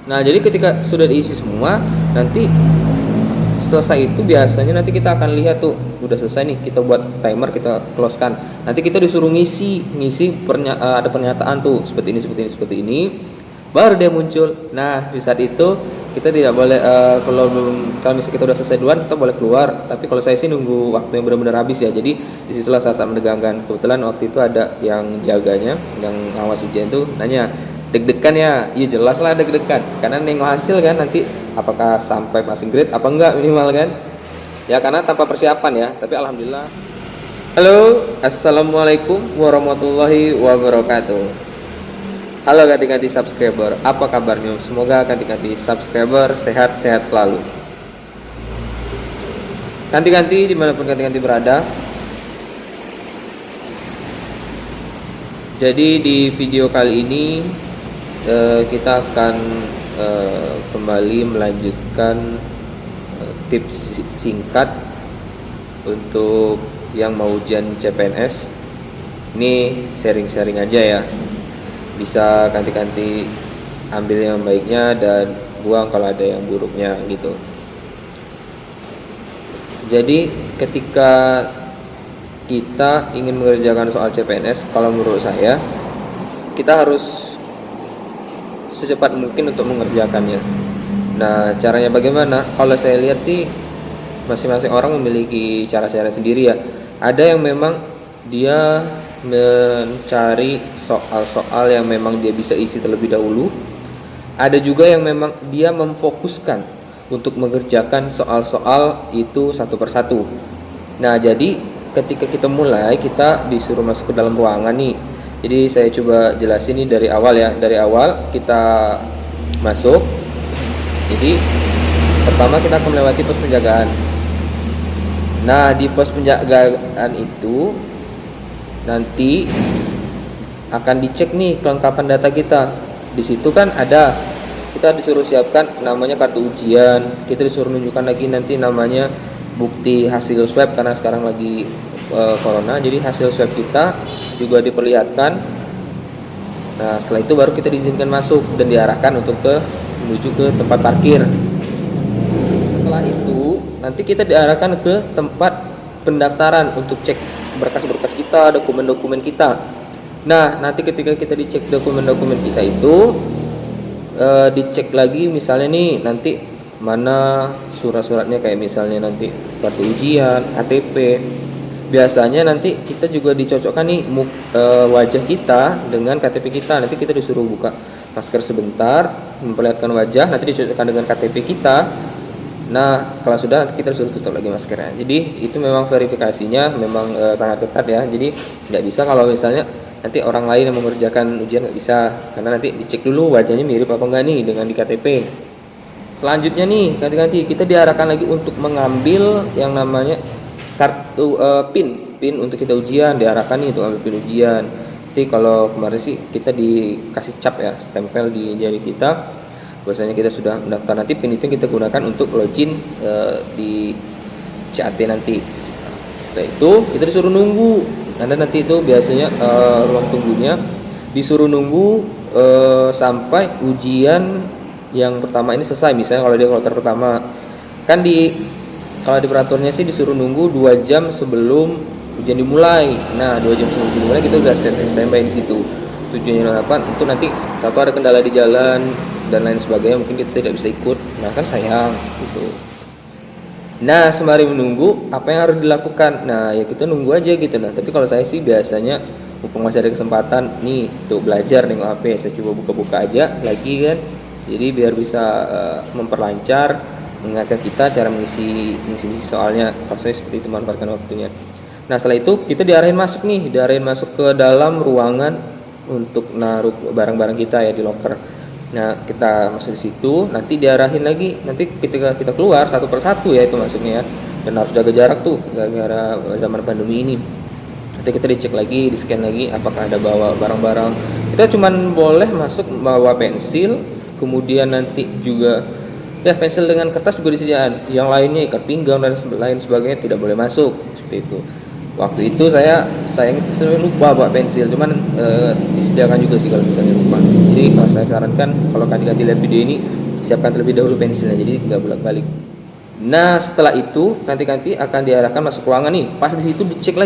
Nah, jadi ketika sudah diisi semua, nanti selesai itu biasanya nanti kita akan lihat tuh udah selesai nih, kita buat timer, kita close kan. Nanti kita disuruh ngisi ada pernyataan tuh seperti ini, baru dia muncul. Nah, di saat itu kita tidak boleh kalau misalnya kita udah selesai duluan kita boleh keluar, tapi kalau saya sih nunggu waktu yang benar-benar habis ya. Jadi disitulah saat menegangkan. Kebetulan waktu itu ada yang jaganya, yang ngawas ujian tuh nanya, deg-degan ya? Iya jelas lah deg-degan, karena nengok hasil kan nanti apakah sampai passing grade apa enggak minimal kan ya, karena tanpa persiapan ya. Tapi alhamdulillah. Halo, assalamualaikum warahmatullahi wabarakatuh. Halo ganti-ganti subscriber, apa kabarnya? Semoga ganti-ganti subscriber sehat-sehat selalu. Ganti-ganti dimanapun ganti-ganti berada. Jadi di video kali ini kita akan kembali melanjutkan tips singkat untuk yang mau ujian CPNS. Ini sharing-sharing aja ya, bisa ganti-ganti ambil yang baiknya dan buang kalau ada yang buruknya gitu. Jadi ketika kita ingin mengerjakan soal CPNS, kalau menurut saya kita harus secepat mungkin untuk mengerjakannya. Nah, caranya bagaimana? Kalau saya lihat sih masing-masing orang memiliki cara-cara sendiri ya. Ada yang memang dia mencari soal-soal yang memang dia bisa isi terlebih dahulu. Ada juga yang memang dia memfokuskan untuk mengerjakan soal-soal itu satu persatu. Nah, jadi ketika kita mulai, kita disuruh masuk ke dalam ruangan nih. Jadi saya coba jelasin nih dari awal ya. Dari awal kita masuk. Jadi pertama kita akan melewati pos penjagaan. Nah, di pos penjagaan itu nanti akan dicek nih kelengkapan data kita. Di situ kan ada, kita disuruh siapkan namanya kartu ujian. Kita disuruh nunjukkan lagi nanti namanya bukti hasil swab, karena sekarang lagi corona, jadi hasil swab kita juga diperlihatkan. Nah, setelah itu baru kita diizinkan masuk dan diarahkan untuk menuju ke tempat parkir. Setelah itu nanti kita diarahkan ke tempat pendaftaran untuk cek berkas-berkas kita, dokumen-dokumen kita. Nah, nanti ketika kita dicek dokumen-dokumen kita itu dicek lagi misalnya nih nanti mana surat-suratnya, kayak misalnya nanti kartu ujian, KTP. Biasanya nanti kita juga dicocokkan nih wajah kita dengan KTP kita. Nanti kita disuruh buka masker sebentar, memperlihatkan wajah, nanti dicocokkan dengan KTP kita. Nah, kalau sudah nanti kita disuruh tutup lagi maskernya. Jadi itu memang verifikasinya memang sangat ketat ya. Jadi nggak bisa kalau misalnya nanti orang lain yang mengerjakan ujian, nggak bisa, karena nanti dicek dulu wajahnya mirip apa enggak nih dengan di KTP. Selanjutnya nih ganti-ganti kita diarahkan lagi untuk mengambil yang namanya kartu pin untuk kita ujian, diarahkan nih untuk ambil pin ujian. Jadi kalau kemarin sih kita dikasih cap ya, stempel di jari kita, bahwasanya kita sudah mendaftar. Nanti pin itu kita gunakan untuk login di CAT nanti. Setelah itu kita disuruh nunggu, karena nanti itu biasanya ruang tunggunya disuruh nunggu sampai ujian yang pertama ini selesai. Misalnya kalau dia kloter pertama kan kalau di peraturannya sih disuruh nunggu 2 jam sebelum ujian dimulai. Nah, 2 jam sebelum dimulai kita udah standby di situ. Tujuannya apa? Untuk nanti satu ada kendala di jalan dan lain sebagainya, mungkin kita tidak bisa ikut. Nah, kan sayang gitu. Nah, sembari menunggu apa yang harus dilakukan? Nah, ya kita nunggu aja gitu. Nah, tapi kalau saya sih biasanya mumpung masih ada kesempatan nih untuk belajar nengok HP, saya coba buka-buka aja lagi kan. Jadi biar bisa memperlancar mengingatkan kita cara mengisi soalnya. Kalau saya seperti itu manfaatkan waktunya. Nah, setelah itu kita diarahin masuk ke dalam ruangan untuk naruh barang-barang kita ya di locker. Nah, kita masuk di situ, nanti diarahin lagi. Nanti ketika kita keluar satu persatu ya itu masuknya ya. Dan harus jaga jarak tuh gara-gara zaman pandemi ini. Nanti kita dicek lagi, di-scan lagi apakah ada bawa barang-barang. Kita cuman boleh masuk bawa pensil, kemudian nanti juga ya pensil dengan kertas juga disediakan. Yang lainnya ikat pinggang dan lain sebagainya tidak boleh masuk, seperti itu. Waktu itu saya lupa bawa pensil, cuman disediakan juga sih kalau misalnya lupa. Jadi kalau saya sarankan kalau kalian lihat video ini siapkan terlebih dahulu pensilnya, jadi nggak bolak-balik. Nah setelah itu nanti akan diarahkan masuk ruangan nih. Pas di situ dicek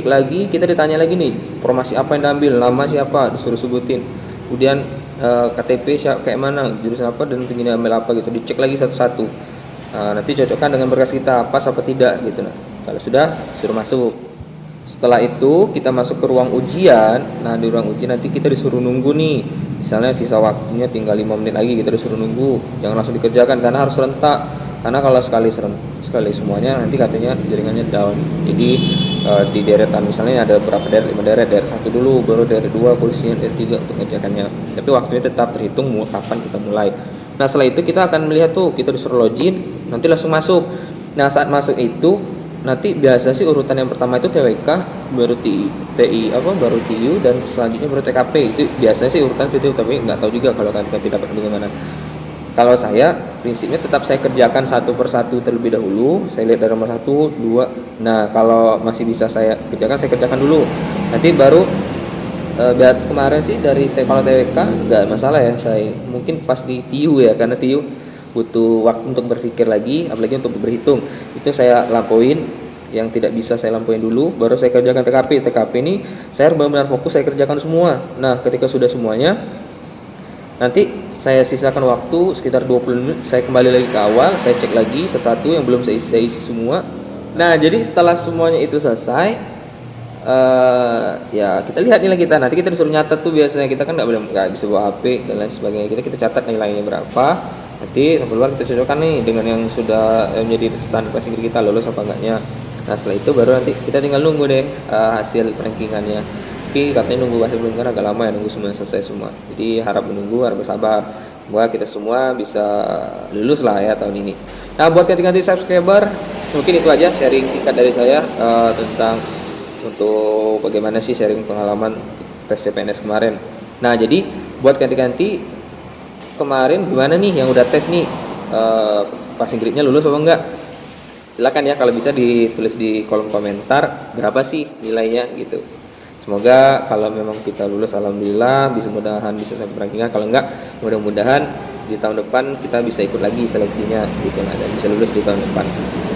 lagi, kita ditanya lagi nih, formasi apa yang diambil, nama siapa, disuruh sebutin, kemudian KTP siapa, kayak mana, jurusan apa, dan tinggi ambil apa gitu, dicek lagi satu-satu. Nanti cocokkan dengan berkas kita pas apa tidak gitu. Nah kalau sudah, suruh masuk. Setelah itu kita masuk ke ruang ujian. Nah di ruang ujian nanti kita disuruh nunggu nih, misalnya sisa waktunya tinggal 5 menit lagi, kita disuruh nunggu, jangan langsung dikerjakan karena harus serentak. Karena kalau sekali semuanya nanti katanya jaringannya down. Jadi di deretan misalnya ada berapa deret, 5 deret, deret 1 dulu, baru deret 2, kursinya deret 3 untuk ngerjakannya. Tapi waktunya tetap terhitung kapan kita mulai. Nah setelah itu kita akan melihat tuh, kita disuruh login, nanti langsung masuk. Nah saat masuk itu nanti biasa sih urutan yang pertama itu TWK, baru TI baru TIU, dan selanjutnya baru TKP. Itu biasanya sih urutan itu, tapi nggak tahu juga kalau kalian tidak dapat bagaimana. Kalau saya prinsipnya tetap saya kerjakan satu persatu terlebih dahulu. Saya lihat dari nomor 1, 2. Nah kalau masih bisa saya kerjakan dulu. Nanti baru kemarin sih kalau TWK nggak masalah ya. Saya mungkin pas di TIU ya, karena TIU butuh waktu untuk berpikir lagi, apalagi untuk berhitung. Itu saya lampauin, yang tidak bisa saya lampauin dulu, baru saya kerjakan TKP. TKP ini saya benar-benar fokus, saya kerjakan semua. Nah ketika sudah semuanya, nanti saya sisakan waktu sekitar 20 menit, saya kembali lagi ke awal, saya cek lagi satu-satu yang belum saya isi semua. Nah jadi setelah semuanya itu selesai, ya kita lihat nilai kita. Nanti kita disuruh nyatet tuh, biasanya kita kan nggak bisa bawa HP dan lain sebagainya, kita catat nilainya berapa. Nanti sampai luar kita cocokkan nih dengan yang sudah menjadi standar passing grade kita, lolos apa enggaknya. Nah setelah itu baru nanti kita tinggal nunggu deh hasil rankingannya. Tapi katanya nunggu hasil rankingan agak lama ya, nunggu semuanya selesai semua. Jadi harap menunggu, harap bersabar. Semoga kita semua bisa lulus lah ya tahun ini. Nah buat ganti-ganti subscriber, mungkin itu aja sharing singkat dari saya tentang untuk bagaimana sih sharing pengalaman tes CPNS kemarin. Nah jadi buat ganti-ganti, kemarin gimana nih yang udah tes nih, passing grade-nya lulus apa enggak? Silakan ya, kalau bisa ditulis di kolom komentar berapa sih nilainya gitu. Semoga kalau memang kita lulus alhamdulillah, mudah-mudahan bisa sampai rankingan. Kalau enggak, mudah-mudahan di tahun depan kita bisa ikut lagi seleksinya gitu lah, dan bisa lulus di tahun depan.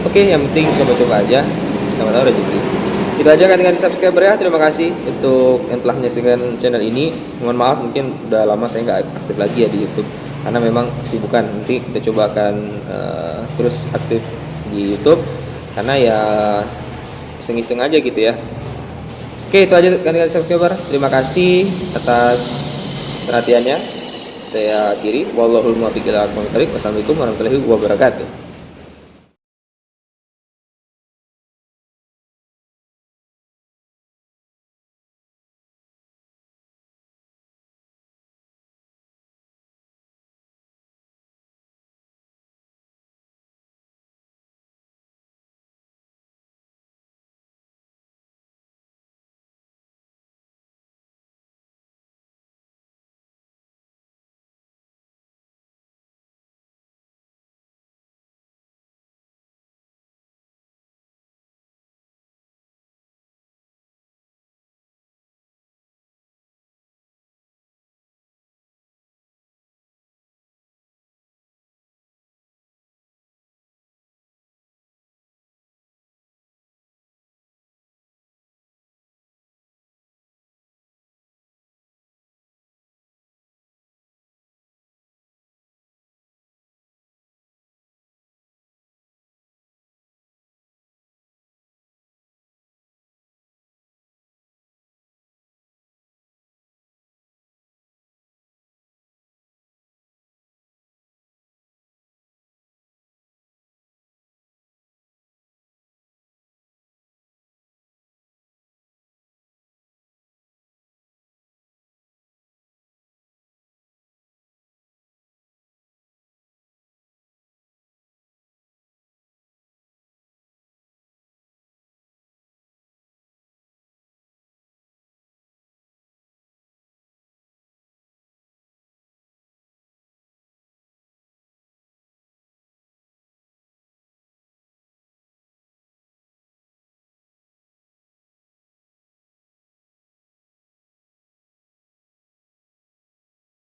Oke, yang penting coba-coba aja, sama tahu rezeki. Itu aja kan dengan subscriber ya. Terima kasih untuk yang telah menyaksikan channel ini. Mohon maaf mungkin udah lama saya nggak aktif lagi ya di YouTube, karena memang kesibukan. Nanti kita coba akan terus aktif di YouTube, karena ya iseng-iseng aja gitu ya. Oke, itu aja kan dengan subscriber. Terima kasih atas perhatiannya. Saya akhiri. Wallahul muwaffiq ila aqwamit thoriq. Wassalamualaikum warahmatullahi wabarakatuh.